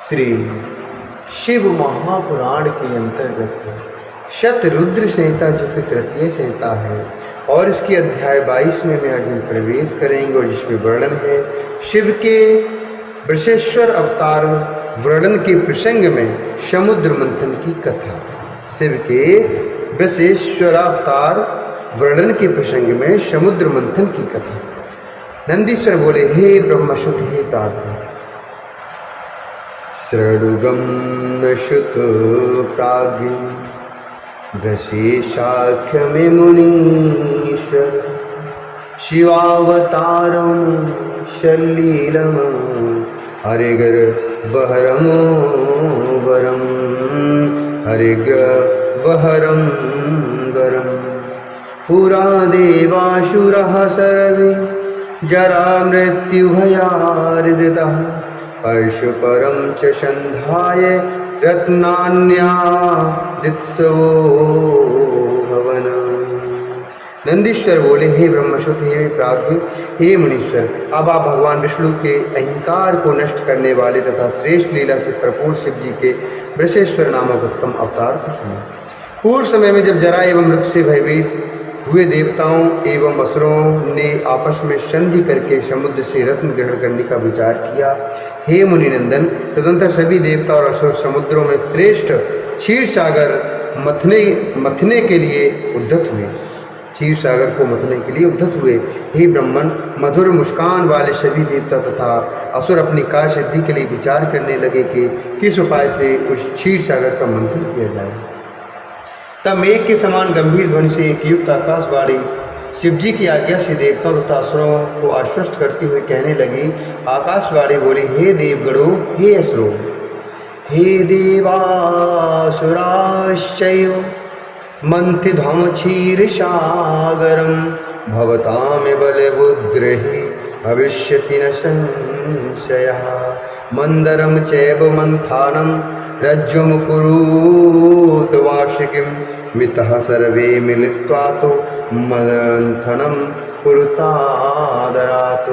श्री शिव महापुराण के अंतर्गत शतरुद्र संहिता जो कि तृतीय संहिता है और इसके अध्याय 22 में आज हम प्रवेश करेंगे और जिसमें वर्णन है शिव के वृषेश्वर अवतार वर्णन के प्रसंग में समुद्र मंथन की कथा। शिव के वृषेश्वर अवतार वर्णन के प्रसंग में समुद्र मंथन की कथा। नंदीश्वर बोले, हे ब्रह्मसुत, हे प्राज्ञ, शृणुब्रह्मसुत प्राज्ञ वृषेशाख्य में मुनीश्वर शिवावतारम शलीलम हरिग्रवहरम वरम हरिग्रवहरम वरम पुरा देवासुरः सर्वे जरा मृत्युभयार्दितः परशुपरं च संधाय रत्नान्यादित्सवो भवन। नंदीश्वर बोले, हे ब्रह्मसुत, हे प्राज्ञ, हे मुनीश्वर, अब आप भगवान विष्णु के अहंकार को नष्ट करने वाले तथा श्रेष्ठ लीला से भरपूर शिव जी के वृषेश्वर नामक उत्तम अवतार को सुनो। पूर्व समय में जब जरा एवं मृत्यु से भयभीत हुए देवताओं एवं असुरों ने आपस में संधि करके समुद्र से रत्न ग्रहण करने का विचार किया, हे मुनिनंदन, तदंतर सभी देवता और असुर समुद्रों में श्रेष्ठ क्षीर सागर मथने के लिए उद्धत हुए। क्षीर सागर को मथने के लिए उद्धत हुए। हे ब्रह्मन, मधुर मुस्कान वाले सभी देवता तथा असुर अपनी कार्य सिद्धि के लिए विचार करने लगे कि किस उपाय से उस क्षीर सागर का मंथन किया जाए। तब मेघ के समान गंभीर ध्वनि से एक युक्त आकाशवाणी शिवजी की आज्ञा से देवताओं तथा असुरों को आश्वस्त करती हुई कहने लगी। आकाशवाणी बोली, हे देवगणों, हे असुरों, हे देवासुराश्चैव मंथिध्वं क्षीरसागरं भवतां बलबुद्धिर्हि भविष्यति न संशयः मंदरं चैव मंथानं रज्जुं कुरुत वार्षिकीं मितः सर्वे मिलित्वा तो मंथनं कुरुतादरात्।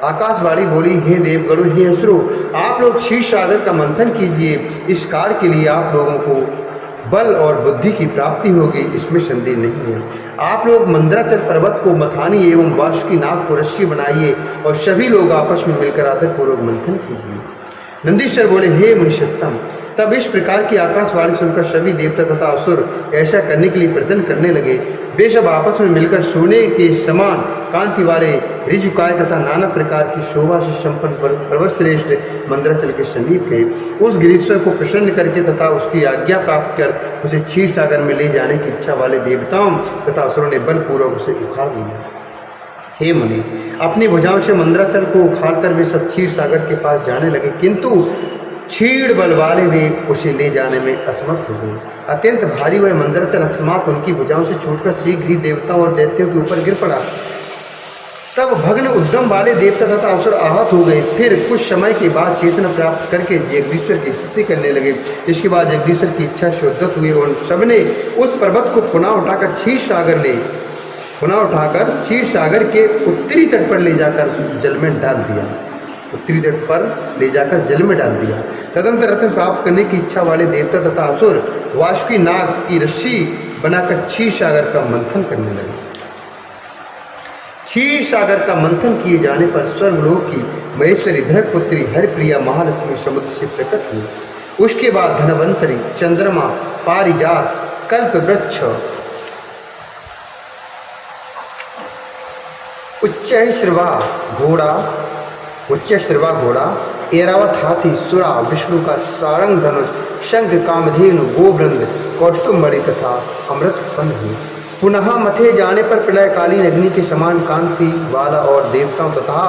आकाशवाणी बोली, हे देवगणों, हे असुरों, आप लोग क्षीर सागर का मंथन कीजिए। इस कार्य के लिए आप लोगों को बल और बुद्धि की प्राप्ति होगी, इसमें संदेह नहीं है। आप लोग मंदराचल पर्वत को मथानी एवं वासुकी नाग को रस्सी बनाइए और सभी लोग आपस में मिलकर आदर पूर्वक मंथन कीजिए। नंदीश्वर बोले, हे मुनिषत्तम, तब इस प्रकार की आकाशवाणी सुनकर सभी देवता तथा असुर ऐसा करने के लिए प्रयत्न करने लगे। वे सब आपस में मिलकर सोने के समान कांति वाले ऋजुकाय तथा नाना प्रकार की शोभा से संपन्न पर्वतश्रेष्ठ मंदराचल के समीप गए। उस गिरीश्वर को प्रसन्न करके तथा उसकी आज्ञा प्राप्त कर उसे क्षीर सागर में ले जाने की इच्छा वाले देवताओं तथा असुरों ने बलपूर्वक उसे उखाड़ लिया। हे मुनि, अपनी भुजाओं से मंदराचल को उखाड़कर वे सब क्षीर सागर के पास जाने लगे, किंतु क्षीण बल वाले वे उसे ले जाने में असमर्थ हो गए। अत्यंत भारी वह मंदराचल अकस्मात उनकी भुजाओं से छूटकर शीघ्र ही देवताओं और दैत्यों के ऊपर गिर पड़ा। तब भग्न उद्यम वाले देवता तथा असुर आहत हो गए। फिर कुछ समय के बाद चेतना प्राप्त करके जगदीश्वर की स्तुति करने लगे। इसके बाद जगदीश्वर की इच्छा से उद्धत हुए और सबने उस पर्वत को पुनः उठाकर क्षीर सागर के उत्तरी तट पर ले जाकर जल में डाल दिया। उत्तरी तट पर ले जाकर जल में डाल दिया। तदंतर रत्न प्राप्त करने की इच्छा वाले देवता तथा असुर वासुकी नाग की रस्सी बनाकर क्षीर सागर का मंथन करने लगे। क्षीर सागर का मंथन किए जाने पर स्वर्गलोक की महेश्वरी बृहस्पति हरिप्रिया महालक्ष्मी समुद्र से प्रकट हुई। उसके बाद धनवंतरी, चंद्रमा, पारिजात, कल्प वृक्ष, उच्चश्रवा घोड़ा, ऐरावत हाथी, सुरा, विष्णु का सारंग धनुष, शंख, कामधेनु, गोवृंद, कौस्तुभमणि तथा अमृत उत्पन्न हुए। पुनः मथे जाने पर प्रलयकालीन अग्नि के समान कांति वाला और देवताओं तथा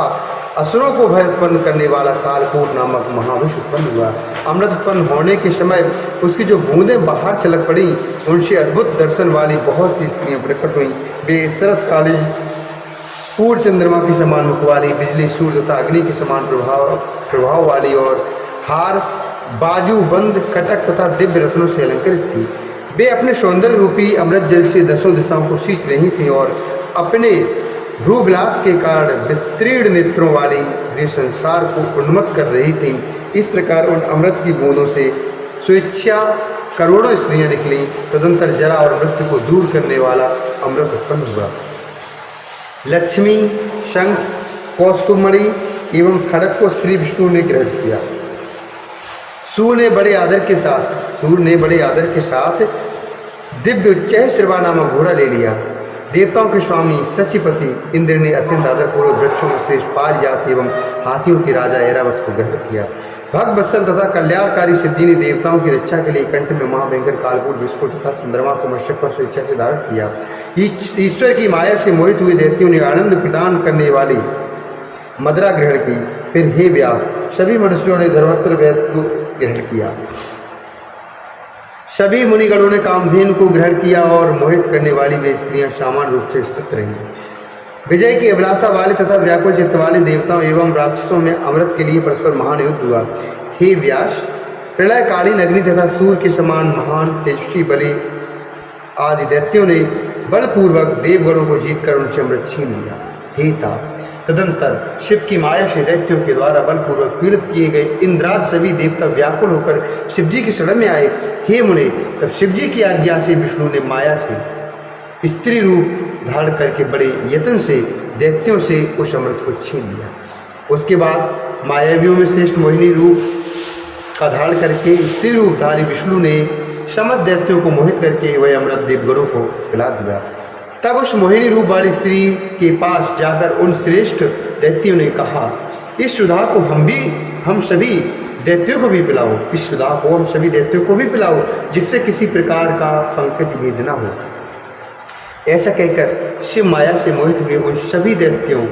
असुरों को भय उत्पन्न करने वाला कालकूट नामक महाविष उत्पन्न हुआ। अमृत उत्पन्न होने के समय उसकी जो बूंदें बाहर छलक पड़ी, उनसे अद्भुत दर्शन वाली बहुत सी स्त्रियां प्रकट हुई। वे शरतकालीन पूर्ण चंद्रमा के समान मुख वाली, बिजली, सूर्य तथा अग्नि के समान प्रभाव वाली और हार, बाजू बंद, कटक तथा दिव्य रत्नों से अलंकृत थी। वे अपने सौंदर्य रूपी अमृत जल से दसों दिशाओं को सींच रही थी और अपने भ्रूविलास के कारण विस्तीर्ण नेत्रों वाली वे संसार को उन्मत्त कर रही थी। इस प्रकार उन अमृत की बूंदों से स्वेच्छा करोड़ों स्त्रियां निकली। तदंतर जरा और मृत्यु को दूर करने वाला अमृत उत्पन्न हुआ। लक्ष्मी, शंख, कौस्तुभमणि एवं खड़ग को श्री विष्णु ने ग्रहण किया। सूर्य ने बड़े आदर के साथ दिव्य उच्चय श्रवा नामक घोड़ा ले लिया। देवताओं के स्वामी सचिपति इंद्र ने अत्यंत आदरपूर्वक वृक्षों में श्रेष्ठ पारिजात एवं हाथियों के राजा ऐरावत को ग्रहण किया। भक्त वत्सल तथा कल्याणकारी शिवजी ने देवताओं की रक्षा के लिए कंठ में महाभयंकर कालकूट विस्फोट तथा चंद्रमा को मस्तक पर स्वेच्छा से धारण किया। ईश्वर की माया से मोहित हुए दैत्यों ने आनंद प्रदान करने वाली मदरा ग्रहण की। फिर हे व्यास, सभी मनुष्यों ने धर्मत्र वेद को ग्रहण किया। सभी मुनिगणों ने कामधेनु को ग्रहण किया और मोहित करने वाली वे स्त्रियां सामान्य रूप से स्थित रहीं। विजय की अभिलाषा वाले तथा व्याकुल चित्त वाले देवताओं एवं राक्षसों में अमृत के लिए परस्पर महान युद्ध हुआ। हे व्यास, प्रलयकालीन अग्नि तथा सूर्य के समान महान तेजस्वी बलि आदि दैत्यों ने बलपूर्वक देवगणों को जीतकर उनसे अमृत छीन लिया। हे तात, तदंतर शिव की माया से दैत्यों के द्वारा बलपूर्वक पीड़ित किए गए इंद्रादि सभी देवता व्याकुल होकर शिवजी की शरण में आए। हे मुने, तब शिवजी की आज्ञा से विष्णु ने माया से स्त्री रूप धारण करके बड़े यत्न से दैत्यों से उस अमृत को छीन लिया। उसके बाद मायावियों में श्रेष्ठ मोहिनी रूप का धारण करके स्त्री रूपधारी विष्णु ने समस्त दैत्यों को मोहित करके वह अमृत देवगणों को पिला दिया। तब उस मोहिनी रूप वाली स्त्री के पास जाकर उन श्रेष्ठ दैत्यों ने कहा, इस सुधा को हम सभी दैत्यों को भी पिलाओ, इस सुधा को हम सभी दैत्यों को भी पिलाओ, जिससे किसी प्रकार का पंकति भेद न हो। ऐसा कहकर शिव माया से मोहित हुए उन सभी दैत्यों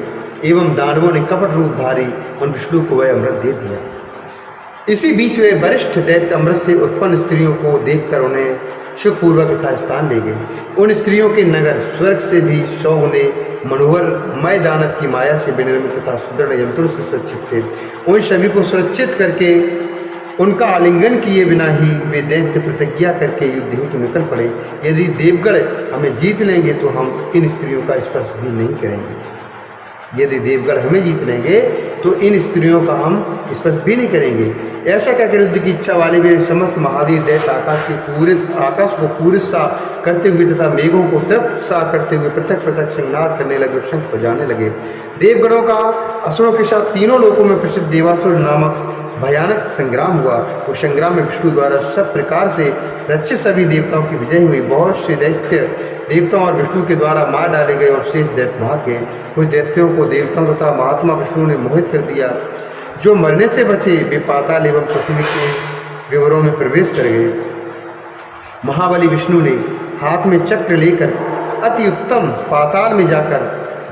एवं दानवों ने कपट रूपधारी उन विष्णु को वह अमृत दे दिया। इसी बीच वे वरिष्ठ दैत्य अमृत से उत्पन्न स्त्रियों को देखकर उन्हें सुखपूर्वक यथा स्थान ले गए। उन स्त्रियों के नगर स्वर्ग से भी 100 गुने मनोहर मय दानव की माया से विनिर्मित तथा सुदृढ़ यंत्रों से सुरक्षित थे। उन सभी को सुरक्षित करके उनका आलिंगन किए बिना ही वे दैत्य प्रतिज्ञा करके युद्ध हेतु निकल पड़े। यदि देवगण हमें जीत लेंगे तो हम इन स्त्रियों का स्पर्श भी नहीं करेंगे। यदि देवगण हमें जीत लेंगे तो इन स्त्रियों का हम स्पर्श भी नहीं करेंगे। ऐसा कहकर युद्ध की इच्छा वाले वे समस्त महावीर दैत्य आकाश को पूरित सा करते हुए तथा मेघों को तृप्त सा करते हुए पृथक पृथक संघात करने लगे और शंख बजाने लगे। देवगणों का असुरों के साथ तीनों लोकों में प्रसिद्ध देवासुर नामक भयानक संग्राम हुआ। उस संग्राम में विष्णु द्वारा सब प्रकार से रक्षित सभी देवताओं की विजय हुई। बहुत से दैत्य देवताओं और विष्णु के द्वारा मार डाले गए और शेष दैत्य भाग गए। कुछ दैत्यों को देवताओं तथा महात्मा विष्णु ने मोहित कर दिया। जो मरने से बचे वे पाताल एवं पृथ्वी के विवरों में प्रवेश कर गए। महाबली विष्णु ने हाथ में चक्र लेकर अति उत्तम पाताल में जाकर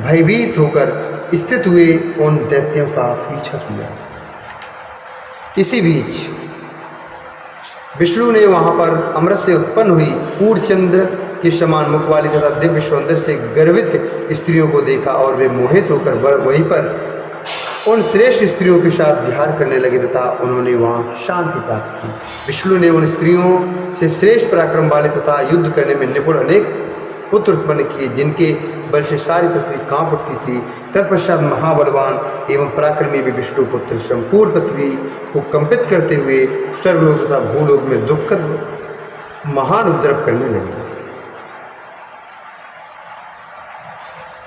भयभीत होकर स्थित हुए उन दैत्यों का पीछा किया। इसी बीच विष्णु ने वहाँ पर अमृत से उत्पन्न हुई पूर्णचंद्र के समान मुख वाली तथा दिव्य सौंदर्य से गर्वित स्त्रियों को देखा और वे मोहित होकर वहीं पर उन श्रेष्ठ स्त्रियों के साथ विहार करने लगे तथा उन्होंने वहाँ शांति प्राप्त की। विष्णु ने उन स्त्रियों से श्रेष्ठ पराक्रम वाले तथा युद्ध करने में निपुण अनेक पुत्र उत्पन्न किए, जिनके बल से सारी पृथ्वी कांप उठती थी। तत्पश्चात महाबलवान एवं पराक्रमी भी विष्णु पुत्र संपूर्ण पृथ्वी को कंपित करते हुए स्वर्गलोक तथा भूलोक में दुखद महान उपद्रव करने लगे।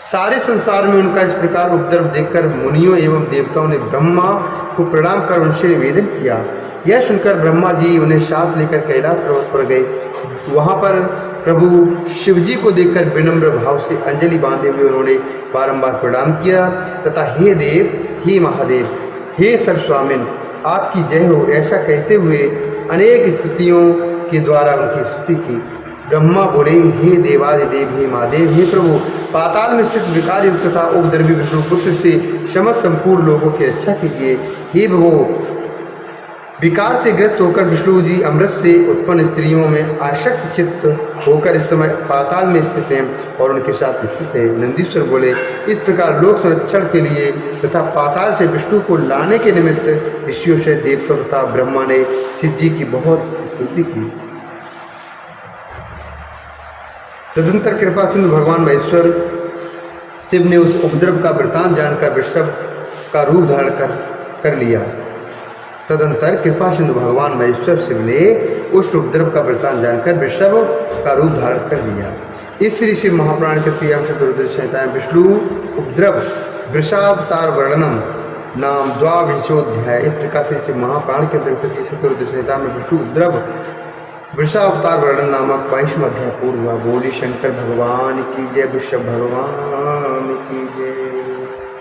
सारे संसार में उनका इस प्रकार उपद्रव देखकर मुनियों एवं देवताओं ने ब्रह्मा को प्रणाम कर उनसे निवेदन किया। यह सुनकर ब्रह्मा जी उन्हें साथ लेकर कैलाश पर्वत पर गए। वहाँ पर प्रभु शिवजी को देखकर विनम्र भाव से अंजलि बांधे हुए उन्होंने बारंबार प्रणाम किया तथा हे देव, हे महादेव, हे सर्वस्वामिन, आपकी जय हो, ऐसा कहते हुए अनेक स्तुतियों के द्वारा उनकी स्तुति की। ब्रह्मा बोले, हे देवादिदेव, हे महादेव, हे प्रभु, पाताल में स्थित विकार युक्त तथा उपद्रवी विष्णु पुत्र से समस्त संपूर्ण लोगों की रक्षा कीजिए। हे भगवो, विकार से ग्रस्त होकर विष्णु जी अमृत से उत्पन्न स्त्रियों में आसक्त चित्त होकर इस समय पाताल में स्थित हैं और उनके साथ स्थित है। नंदीश्वर बोले, इस प्रकार लोक संरक्षण के लिए तथा पाताल से विष्णु को लाने के निमित्त ऋषियों से देवताओं तथा ब्रह्मा ने शिव जी की बहुत स्तुति की। तदंतर कृपा सिंधु भगवान महेश्वर शिव ने उस उपद्रव का वृतांत जानकर वृषभ का रूप धारण कर लिया। तदंतर कृपा सिंधु भगवान महेश्वर शिव ने उस उपद्रव का वृत्तांत जानकर वृषभ का रूप धारण कर लिया। इस श्री शिव महापुराण तृतीय चतुर्दश संहिता में विष्णु उपद्रव वृषावतार वर्णनम नाम द्वाविंशोध्याय। इस प्रकार से शिव महापुराण के अंतर्गत चतुर्दश संहिता में विष्णु उपद्रव वृषावतार वर्णन नामक 22वां अध्याय पूर्ण हुआ। बोली शंकर भगवान की जय, वृषभ भगवान की जय।